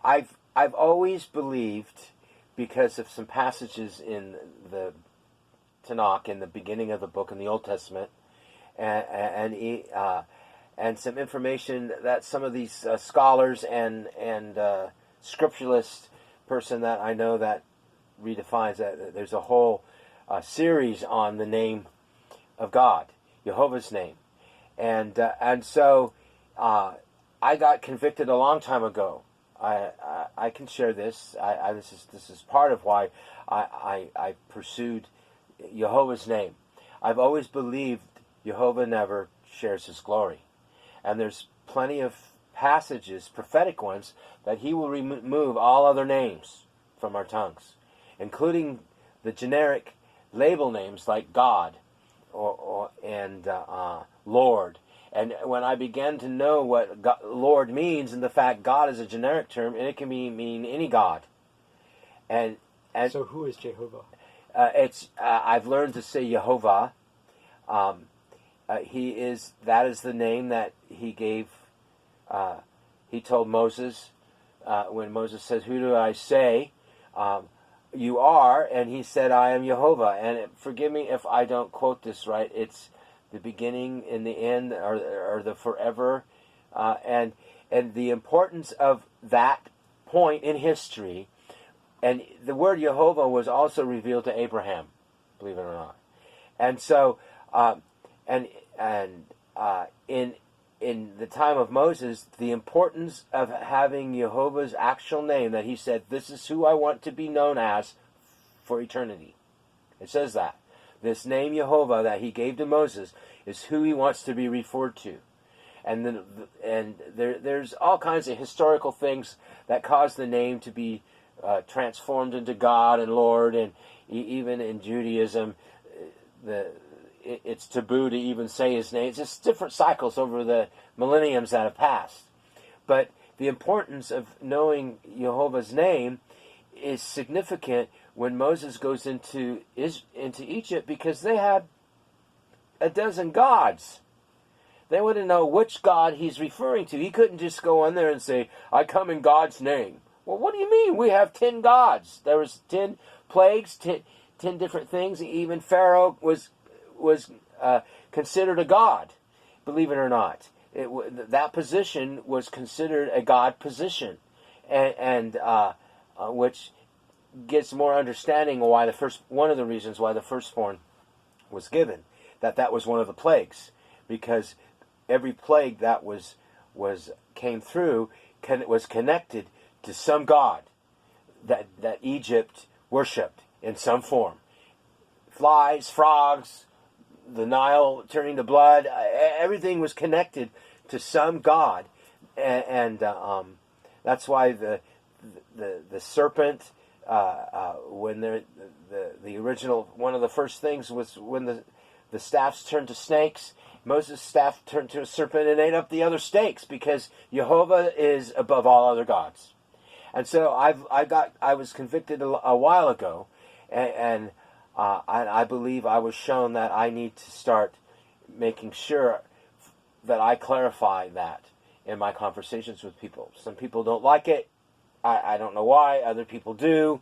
I've always believed, because of some passages in the Tanakh, in the beginning of the book in the Old Testament, and some information that some of these scholars and scripturalist person that I know that redefines that there's a whole series on the name of God, Yehovah's name, and so I got convicted a long time ago. I can share this. This is part of why I pursued Yehovah's name. I've always believed Yehovah never shares his glory. And there's plenty of passages, prophetic ones, that he will remove all other names from our tongues, including the generic label names like God and Lord. And when I began to know what God, Lord means, and the fact God is a generic term, and it can mean any God. And so who is Jehovah? I've learned to say Yehovah. That is the name that he gave. He told Moses when Moses says, "Who do I say you are?" And he said, "I am Yehovah." And forgive me if I don't quote this right. It's the beginning and the end, or the forever, and the importance of that point in history. And the word Yehovah was also revealed to Abraham, believe it or not. And so, in the time of Moses, the importance of having Yehovah's actual name, that he said, "This is who I want to be known as for eternity." It says that. This name Yehovah that he gave to Moses is who he wants to be referred to. And there's all kinds of historical things that cause the name to be transformed into God and Lord, and even in Judaism, it's taboo to even say his name. It's just different cycles over the millenniums that have passed. But the importance of knowing Yehovah's name is significant when Moses goes into Egypt, because they had a dozen gods. They want to know which God he's referring to. He couldn't just go in there and say, "I come in God's name." Well, what do you mean? We have 10 gods. There was 10 plagues, 10 different things. Even Pharaoh was considered a god, believe it or not. That position was considered a god position, and which gets more understanding why one of the reasons why the firstborn was given, that was one of the plagues, because every plague that came through was connected to some god that Egypt worshipped in some form. Flies, frogs, the Nile turning to blood, everything was connected to some god, and that's why the serpent, when the original, one of the first things was when the staffs turned to snakes. Moses' staff turned to a serpent and ate up the other snakes, because Yehovah is above all other gods. And so I was convicted a while ago, and I believe I was shown that I need to start making sure that I clarify that in my conversations with people. Some people don't like it. I don't know why. Other people do.